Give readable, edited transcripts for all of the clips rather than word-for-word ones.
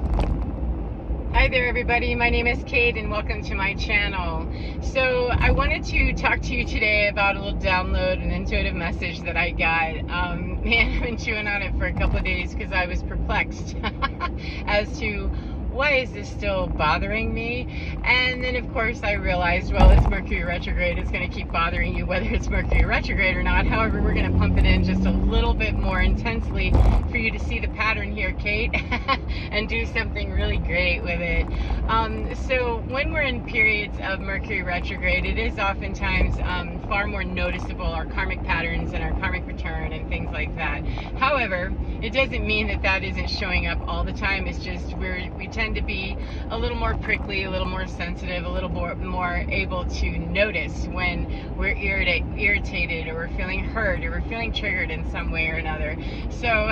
Hi there everybody, my name is Kate and welcome to my channel. So I wanted to talk to you today about a little download, an intuitive message that I got. Man, I've been chewing on it for a couple of days because I was perplexed as to why is this still bothering me? And then of course I realized, well, it's Mercury retrograde. It's going to keep bothering you whether it's Mercury retrograde or not. However, we're going to pump it in just a little bit more intensely for you to see the pattern here, Kate, and do something really great with it. So when we're in periods of Mercury retrograde, it is oftentimes far more noticeable, our karmic patterns and our karmic return and things like that. However, it doesn't mean that that isn't showing up all the time. It's just we tend to be a little more prickly, a little more sensitive, a little more able to notice when we're irritated or we're feeling hurt or we're feeling triggered in some way or another. So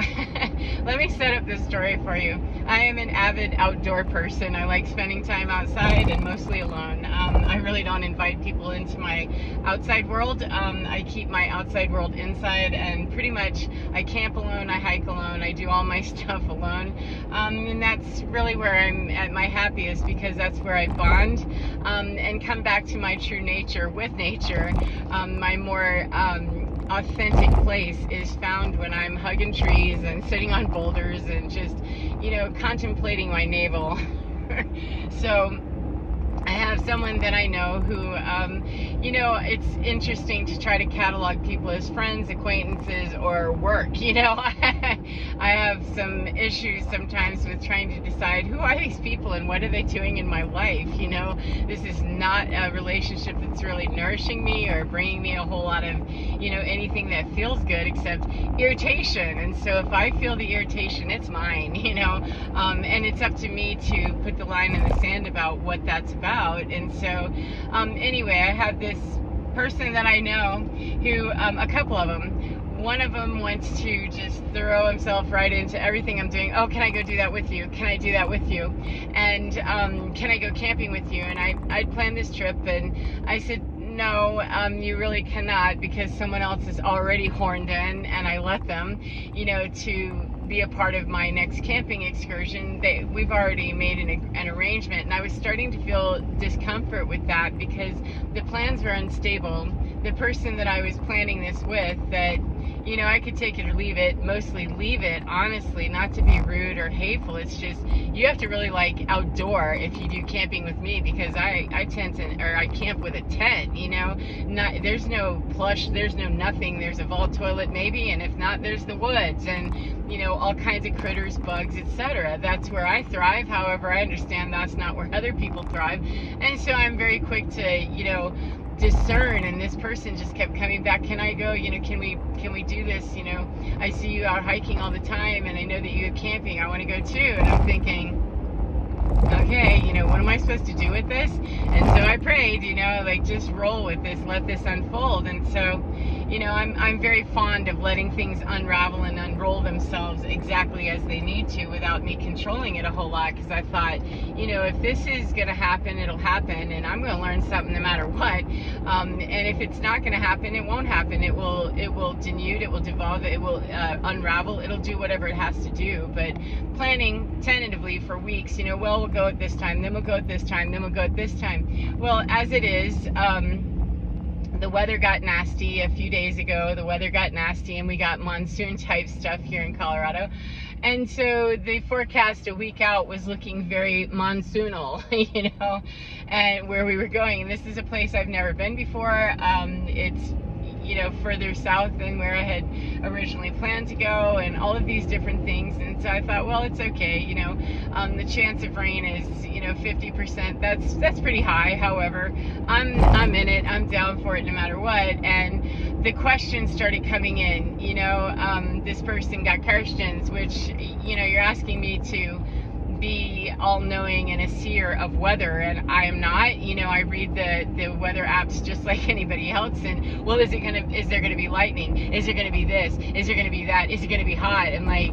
let me set up this story for you. I am an avid outdoor person. I like spending time outside and mostly alone. I really don't invite people into my outside world. I keep my outside world inside, and pretty much I camp alone, I hike alone, I do all my stuff alone. And that's really where I'm at my happiest, because that's where I bond and come back to my true nature with nature. My more authentic place is found when I'm hugging trees and sitting on boulders and just, contemplating my navel. So I have someone that I know who, it's interesting to try to catalog people as friends, acquaintances, or work. I have some issues sometimes with trying to decide who are these people and what are they doing in my life. This is not a relationship that's really nourishing me or bringing me a whole lot of, anything that feels good except irritation. And so if I feel the irritation, it's mine, and it's up to me to put the line in the sand about what that's about. And so anyway, I have this person that I know who, a couple of them, one of them wants to just throw himself right into everything I'm doing. Oh, can I go do that with you? Can I do that with you? And can I go camping with you? And I'd planned this trip, and I said, no, you really cannot, because someone else is already horned in, and I let them, to be a part of my next camping excursion. We've already made an arrangement, and I was starting to feel discomfort with that because the plans were unstable. The person that I was planning this with, that I could take it or leave it, mostly leave it, honestly, not to be rude or hateful. It's just, you have to really like outdoor if you do camping with me, because I camp with a tent, there's no plush, there's no nothing, there's a vault toilet maybe, and if not, there's the woods, and all kinds of critters, bugs, etc. That's where I thrive. However, I understand that's not where other people thrive, and so I'm very quick to, discern. And this person just kept coming back. Can I go? Can we do this? I see you out hiking all the time, and I know that you go camping. I want to go too. And I'm thinking, okay, what am I supposed to do with this? And so I prayed, just roll with this, let this unfold. And so, I'm very fond of letting things unravel and unroll themselves exactly as they need to, without me controlling it a whole lot, because I thought, if this is going to happen, it'll happen, and I'm going to learn something no matter what. And if it's not going to happen, it won't happen. It will denude, it will devolve, it will unravel, it'll do whatever it has to do. But planning tentatively for weeks, well, we'll go at this time, then we'll go at this time, then we'll go at this time. Well, as it is, the weather got nasty a few days ago. The weather got nasty, and we got monsoon type stuff here in Colorado. And so the forecast a week out was looking very monsoonal, and where we were going. And this is a place I've never been before. It's further south than where I had originally planned to go, and all of these different things. And so I thought, well, it's okay, the chance of rain is 50%. That's pretty high. However, I'm in it, I'm down for it no matter what. And the questions started coming in. This person got questions, which you're asking me to be all-knowing and a seer of weather, and I am not. I read the weather apps just like anybody else, and well, is there gonna be lightning? Is there gonna be this? Is there gonna be that? Is it gonna be hot? And like,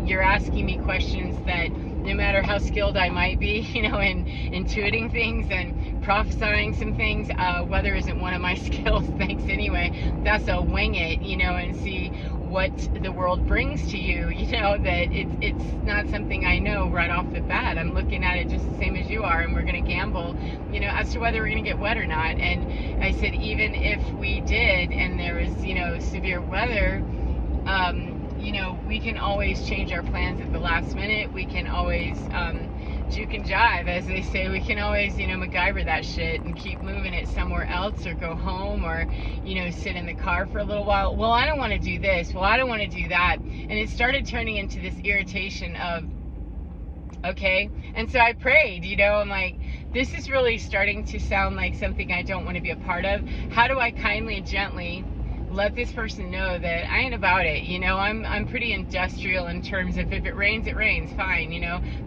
you're asking me questions that, no matter how skilled I might be, in intuiting things and prophesying some things, weather isn't one of my skills, thanks anyway. That's a wing it, and see what the world brings to you, that it's not something I know right off the bat. I'm looking at it just the same as you are, and we're going to gamble, as to whether we're going to get wet or not. And I said, even if we did, and there was, severe weather, we can always change our plans at the last minute. We can always juke and jive, as they say. We can always, MacGyver that shit and keep moving it somewhere else, or go home, or, sit in the car for a little while. Well, I don't want to do this. Well, I don't want to do that. And it started turning into this irritation of, okay. And so I prayed, I'm like, this is really starting to sound like something I don't want to be a part of. How do I kindly and gently let this person know that I ain't about it? I'm pretty industrial in terms of, if it rains, it rains, fine.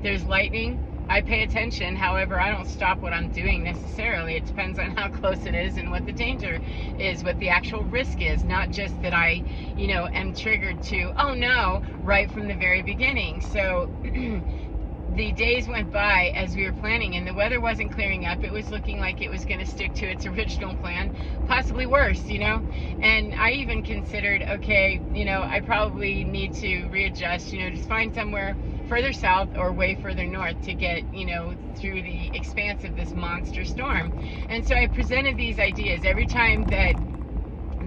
There's lightning, I pay attention. However, I don't stop what I'm doing necessarily. It depends on how close it is and what the danger is, what the actual risk is. Not just that I, am triggered to, oh no, right from the very beginning. So the days went by as we were planning, and the weather wasn't clearing up. It was looking like it was going to stick to its original plan, possibly worse, And I even considered, okay, I probably need to readjust, just find somewhere further south or way further north to get, through the expanse of this monster storm. And so I presented these ideas every time that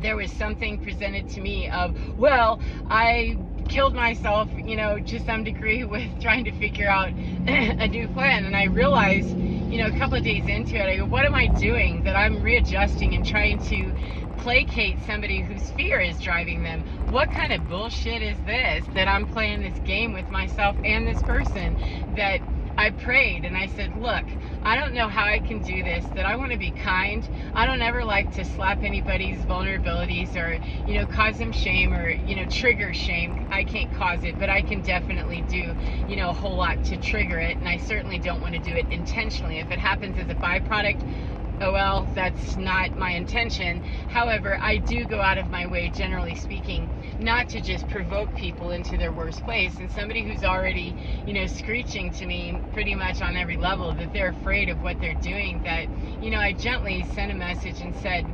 there was something presented to me of, well, I killed myself, to some degree, with trying to figure out a new plan. And I realized, a couple of days into it, I go, what am I doing that I'm readjusting and trying to placate somebody whose fear is driving them? What kind of bullshit is this, that I'm playing this game with myself and this person? That I prayed and I said, look, I don't know how I can do this, that I want to be kind. I don't ever like to slap anybody's vulnerabilities or, cause them shame or, trigger shame. I can't cause it, but I can definitely do, a whole lot to trigger it. And I certainly don't want to do it intentionally. If it happens as a byproduct, oh well, that's not my intention. However, I do go out of my way, generally speaking, not to just provoke people into their worst place. And somebody who's already, screeching to me pretty much on every level that they're afraid of what they're doing, that, I gently sent a message and said,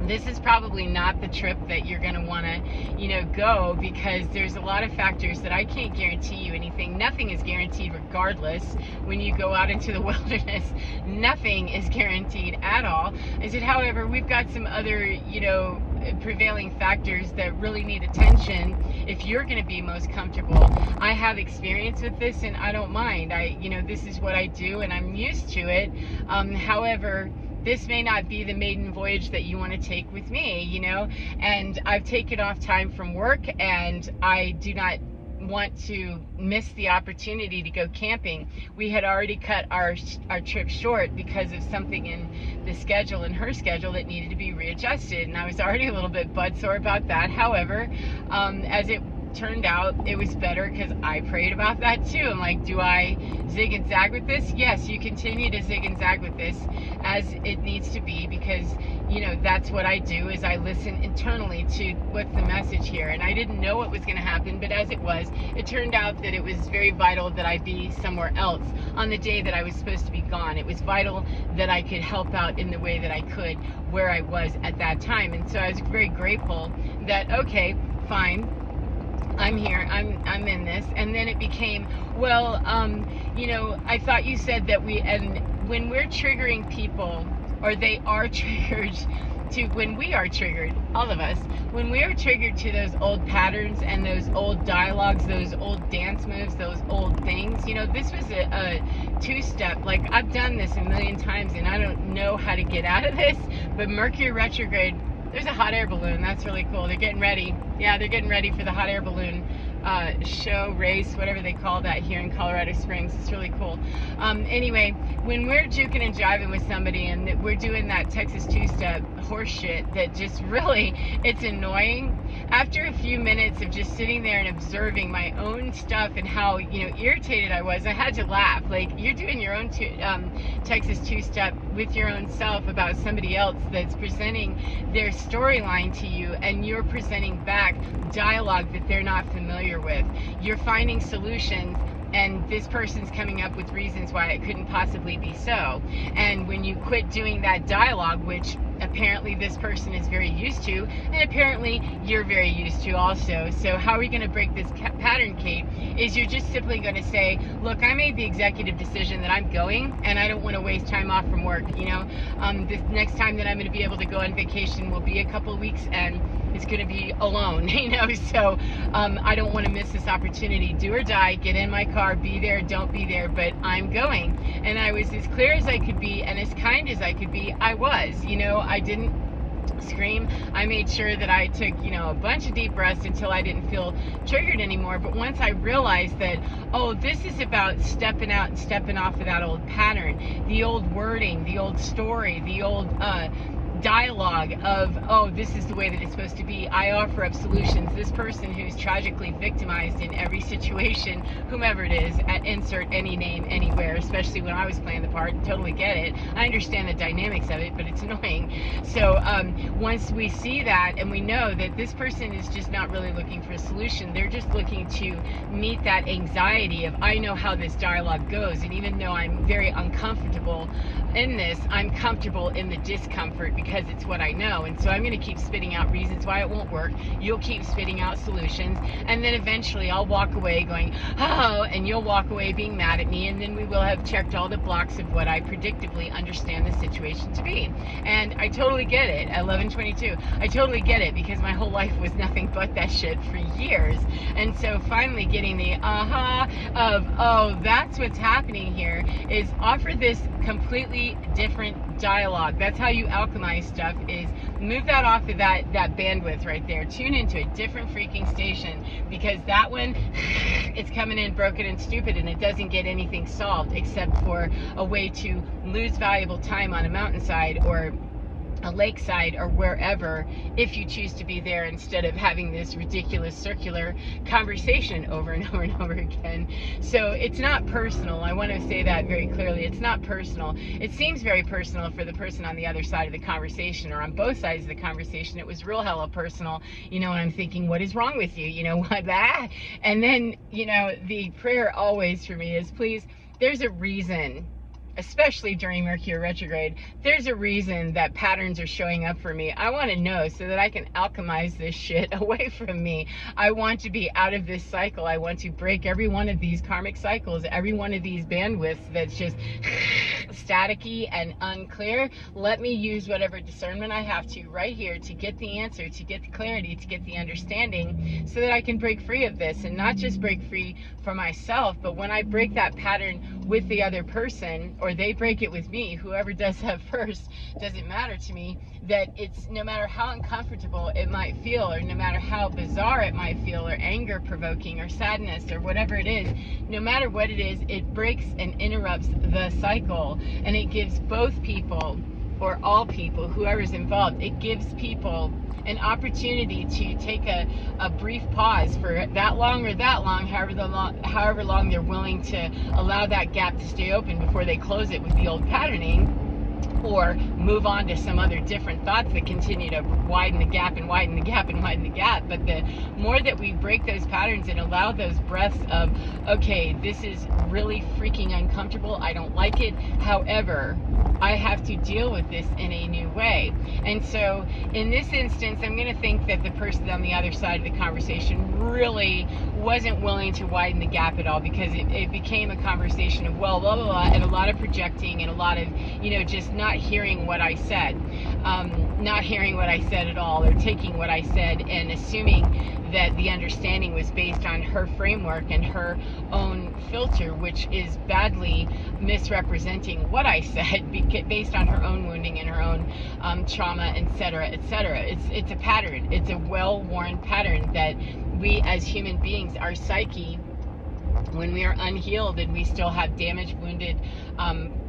this is probably not the trip that you're going to want to, go, because there's a lot of factors that I can't guarantee you anything. Nothing is guaranteed regardless. When you go out into the wilderness, nothing is guaranteed at all. I said, however, we've got some other, prevailing factors that really need attention if you're going to be most comfortable. I have experience with this and I don't mind. This is what I do and I'm used to it. However, this may not be the maiden voyage that you want to take with me, and I've taken off time from work, and I do not want to miss the opportunity to go camping. We had already cut our trip short because of something in the schedule, in her schedule, that needed to be readjusted, and I was already a little bit buttsore about that. However, as it turned out, it was better because I prayed about that too. I'm like, do I zig and zag with this? Yes, you continue to zig and zag with this as it needs to be, because that's what I do, is I listen internally to what's the message here. And I didn't know what was going to happen, but as it was, it turned out that it was very vital that I be somewhere else on the day that I was supposed to be gone. It was vital that I could help out in the way that I could where I was at that time. And so I was very grateful that, okay, fine, I'm here, I'm in this. And then it became, well, I thought you said that and when we're triggering people, or they are triggered to, when we are triggered, all of us, when we are triggered to those old patterns and those old dialogues, those old dance moves, those old things, this was a two-step. Like, I've done this a million times and I don't know how to get out of this, but Mercury retrograde, there's a hot air balloon. That's really cool. They're getting ready. Yeah, they're getting ready for the hot air balloon show, race, whatever they call that here in Colorado Springs. It's really cool. Anyway, when we're juking and jiving with somebody and we're doing that Texas two-step horse shit that just really, it's annoying. After a few minutes of just sitting there and observing my own stuff and how, irritated I was, I had to laugh. Like, you're doing your own Texas two-step with your own self about somebody else that's presenting their storyline to you, and you're presenting back dialogue that they're not familiar with. You're finding solutions, and this person's coming up with reasons why it couldn't possibly be so. And when you quit doing that dialogue, which apparently this person is very used to, and apparently you're very used to also. So how are we going to break this pattern, Kate, is you're just simply going to say, look, I made the executive decision that I'm going, and I don't want to waste time off from work. The next time that I'm going to be able to go on vacation will be a couple of weeks, and it's going to be alone, so I don't want to miss this opportunity. Do or die, get in my car, be there, don't be there, but I'm going. And I was as clear as I could be and as kind as I could be. I was, I didn't scream. I made sure that I took, a bunch of deep breaths until I didn't feel triggered anymore. But once I realized that, oh, this is about stepping out and stepping off of that old pattern, the old wording, the old story, the old dialogue of, oh, this is the way that it's supposed to be. I offer up solutions. This person who's tragically victimized in every situation, whomever it is, insert any name anywhere, especially when I was playing the part, totally get it. I understand the dynamics of it, but it's annoying. So once we see that and we know that this person is just not really looking for a solution, they're just looking to meet that anxiety of, I know how this dialogue goes, and even though I'm very uncomfortable in this, I'm comfortable in the discomfort because it's what I know. And so I'm going to keep spitting out reasons why it won't work. You'll keep spitting out solutions, and then eventually I'll walk away going, oh, and you'll walk away being mad at me, and then we will have checked all the blocks of what I predictably understand the situation to be. And I totally get it at 11:22. I totally get it, because my whole life was nothing but that shit for years. And so finally getting the aha of, oh, that's what's happening here, is offer this completely different dialogue. That's how you alchemize stuff, is move that off of that bandwidth right there. Tune into a different freaking station, because that one, it's coming in broken and stupid, and it doesn't get anything solved except for a way to lose valuable time on a mountainside or a lakeside or wherever, if you choose to be there, instead of having this ridiculous circular conversation over and over and over again. So it's not personal. I want to say that very clearly. It's not personal. It seems very personal for the person on the other side of the conversation, or on both sides of the conversation. It was real hella personal, and I'm thinking, what is wrong with you? What that? And then, the prayer always for me is, please, there's a reason, especially during Mercury retrograde, there's a reason that patterns are showing up for me. I want to know so that I can alchemize this shit away from me. I want to be out of this cycle. I want to break every one of these karmic cycles, every one of these bandwidths that's just staticky and unclear. Let me use whatever discernment I have to right here to get the answer, to get the clarity, to get the understanding, so that I can break free of this, and not just break free for myself, but when I break that pattern with the other person, or they break it with me, whoever does that first, doesn't matter to me, that it's, no matter how uncomfortable it might feel, or no matter how bizarre it might feel, or anger provoking, or sadness, or whatever it is, no matter what it is, it breaks and interrupts the cycle, and it gives both people, or all people, whoever's involved, it gives people an opportunity to take a brief pause for that long or that long, however long they're willing to allow that gap to stay open before they close it with the old patterning, or move on to some other different thoughts that continue to widen the gap and widen the gap and widen the gap. But the more that we break those patterns and allow those breaths of, okay, this is really freaking uncomfortable, I don't like it, however, I have to deal with this in a new way. And so in this instance, I'm going to think that the person on the other side of the conversation really wasn't willing to widen the gap at all, because it became a conversation of, well, blah, blah, blah, and a lot of projecting, and a lot of, just not hearing what I said, not hearing what I said at all, or taking what I said and assuming that the understanding was based on her framework and her own filter, which is badly misrepresenting what I said, based on her own wounding and her own trauma, etc., etc. It's a pattern. It's a well-worn pattern that we as human beings, our psyche, when we are unhealed and we still have damaged, wounded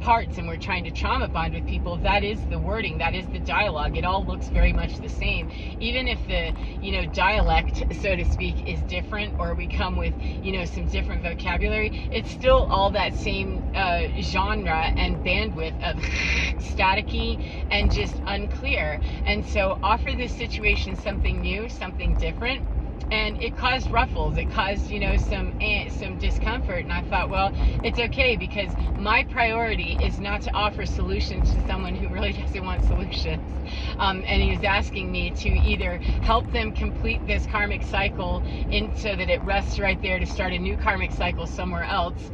parts, and we're trying to trauma bond with people, that is the wording, that is the dialogue. It all looks very much the same. Even if the, dialect, so to speak, is different, or we come with, some different vocabulary, it's still all that same genre and bandwidth of staticky and just unclear. And so offer this situation something new, something different, and it caused ruffles. It caused, some discomfort. And I thought, well, it's okay, because my priority is not to offer solutions to someone who really doesn't want solutions. And he was asking me to either help them complete this karmic cycle so that it rests right there to start a new karmic cycle somewhere else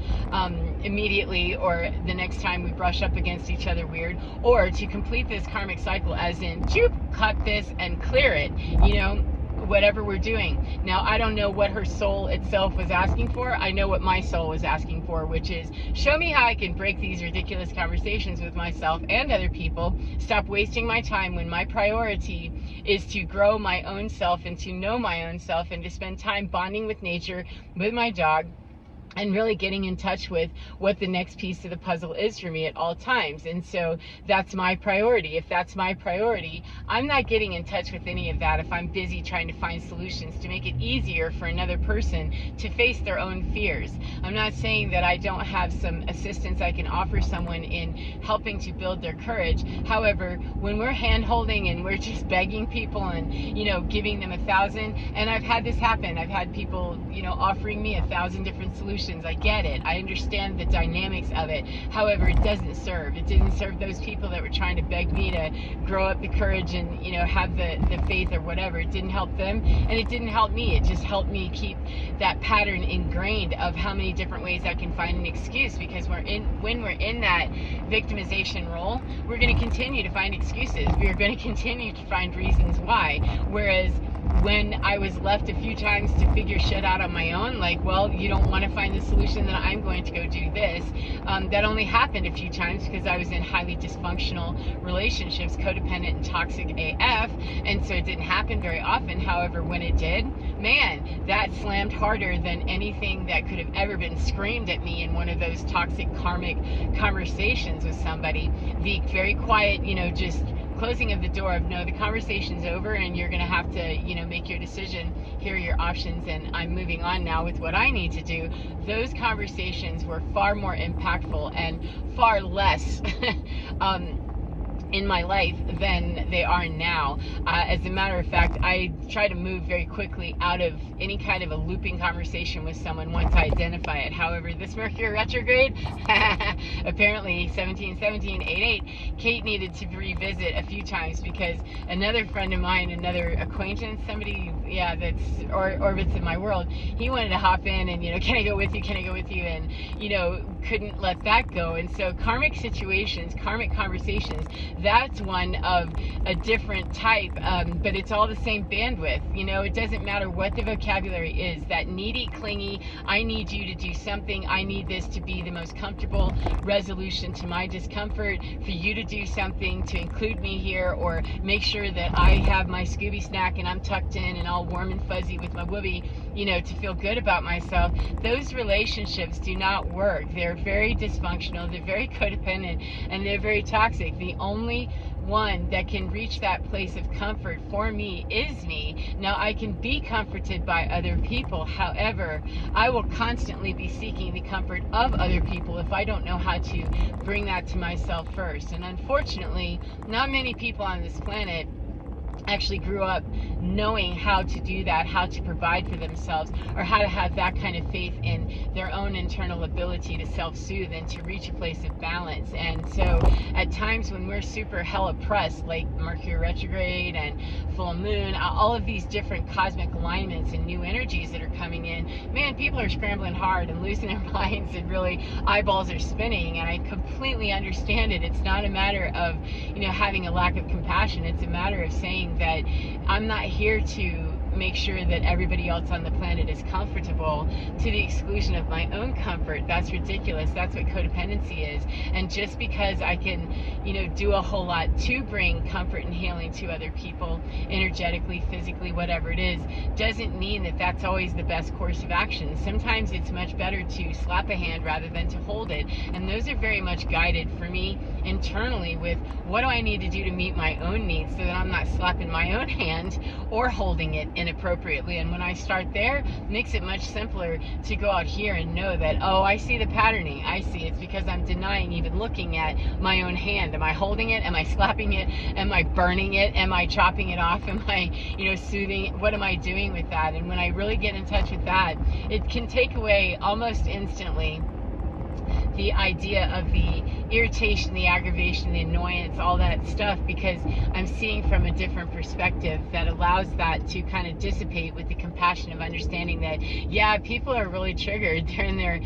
immediately, or the next time we brush up against each other weird, or to complete this karmic cycle as in, cut this and clear it, whatever we're doing. Now, I don't know what her soul itself was asking for. I know what my soul was asking for, which is, show me how I can break these ridiculous conversations with myself and other people, stop wasting my time when my priority is to grow my own self and to know my own self and to spend time bonding with nature, with my dog, and really getting in touch with what the next piece of the puzzle is for me at all times. And so that's my priority. If that's my priority, I'm not getting in touch with any of that if I'm busy trying to find solutions to make it easier for another person to face their own fears. I'm not saying that I don't have some assistance I can offer someone in helping to build their courage. However, when we're hand-holding and we're just begging people and, giving them 1,000, and I've had this happen. I've had people, offering me 1,000 different solutions. I get it. I understand the dynamics of it. However, it doesn't serve. It didn't serve those people that were trying to beg me to grow up the courage and, have the faith or whatever. It didn't help them, and it didn't help me. It just helped me keep that pattern ingrained of how many different ways I can find an excuse, because when we're in that victimization role, we're going to continue to find excuses. We are going to continue to find reasons why. Whereas when I was left a few times to figure shit out on my own, like, well, you don't want to find the solution, then I'm going to go do this. That only happened a few times because I was in highly dysfunctional relationships, codependent and toxic AF, and so it didn't happen very often. However, when it did, man, that slammed harder than anything that could have ever been screamed at me in one of those toxic karmic conversations with somebody. The very quiet, just closing of the door of, no, the conversation's over and you're going to have to, make your decision. Here are your options, and I'm moving on now with what I need to do. Those conversations were far more impactful and far less in my life than they are now. As a matter of fact, I try to move very quickly out of any kind of a looping conversation with someone once I identify it. However, this Mercury retrograde, apparently 17-17-88, Kate needed to revisit a few times because another friend of mine, another acquaintance, somebody, that's orbits in my world, he wanted to hop in and, can I go with you? Can I go with you? And, couldn't let that go. And so karmic situations, karmic conversations, that's one of a different type, but it's all the same bandwidth. It doesn't matter what the vocabulary is. That needy, clingy, I need you to do something, I need this to be the most comfortable resolution to my discomfort, for you to do something, to include me here, or make sure that I have my Scooby snack and I'm tucked in and all warm and fuzzy with my whoopee, to feel good about myself. Those relationships do not work. They're very dysfunctional, they're very codependent, and they're very toxic. The only one that can reach that place of comfort for me is me. Now, I can be comforted by other people. However, I will constantly be seeking the comfort of other people if I don't know how to bring that to myself first. And unfortunately, not many people on this planet actually grew up knowing how to do that, how to provide for themselves, or how to have that kind of faith in their own internal ability to self-soothe and to reach a place of balance. And so at times when we're super hell oppressed, like Mercury retrograde and full moon, all of these different cosmic alignments and new energies that are coming in, man, people are scrambling hard and losing their minds, and really eyeballs are spinning. And I completely understand it. It's not a matter of, having a lack of compassion. It's a matter of saying that I'm not here to make sure that everybody else on the planet is comfortable to the exclusion of my own comfort. That's ridiculous. That's what codependency is. And just because I can, do a whole lot to bring comfort and healing to other people, energetically, physically, whatever it is, doesn't mean that that's always the best course of action. Sometimes it's much better to slap a hand rather than to hold it. And those are very much guided for me internally with what do I need to do to meet my own needs so that I'm not slapping my own hand or holding it inappropriately. And when I start there, it makes it much simpler to go out here and know that, oh, I see the patterning. I see it's because I'm denying even looking at my own hand. Am I holding it? Am I slapping it? Am I burning it? Am I chopping it off? Am I, soothing it? What am I doing with that? And when I really get in touch with that, it can take away almost instantly the idea of the irritation, the aggravation, the annoyance, all that stuff, because I'm seeing from a different perspective that allows that to kind of dissipate with the compassion of understanding that, yeah, people are really triggered. They're in their,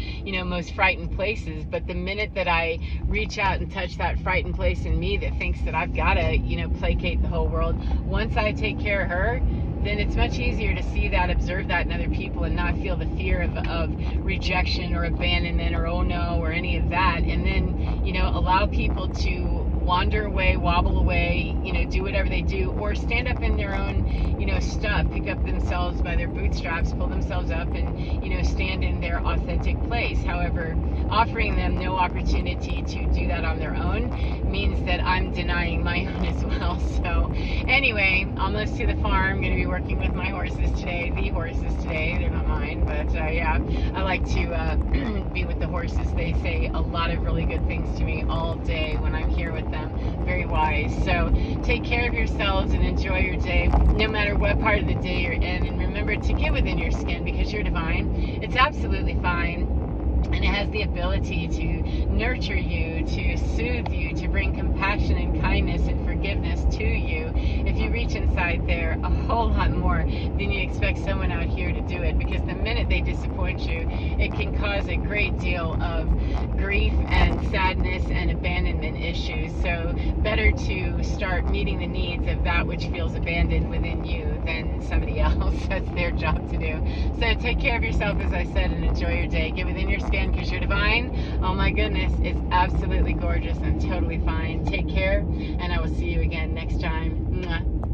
most frightened places. But the minute that I reach out and touch that frightened place in me that thinks that I've got to, placate the whole world, once I take care of her, then it's much easier to see that, observe that in other people, and not feel the fear of rejection or abandonment or oh no or any of that. And then, allow people to wander away, wobble away, do whatever they do, or stand up in their own, stuff, pick up themselves by their bootstraps, pull themselves up, and, stand in their authentic place. However, offering them no opportunity to do that on their own means that I'm denying my own as well. So anyway, almost to the farm. I'm going to be working with my horses today, the horses today. They're not mine, but yeah, I like to be with the horses. They say a lot of really good things to me all day when I'm here with them. Very wise. So take care of yourselves and enjoy your day, no matter what part of the day you're in. And remember to get within your skin, because you're divine. It's absolutely fine. And it has the ability to nurture you, to soothe you, to bring compassion and kindness and forgiveness to you. If you reach inside there a whole lot more than you expect someone out here to do it, because the minute they disappoint you, it can cause a great deal of grief and sadness and abandonment issues. So better to start meeting the needs of that which feels abandoned within you than somebody else. That's their job to do. So take care of yourself, as I said, and enjoy your day. Get within your skin, because you're divine. Oh my goodness, it's absolutely gorgeous and totally fine. Take care, and I will see you again next time. Mwah.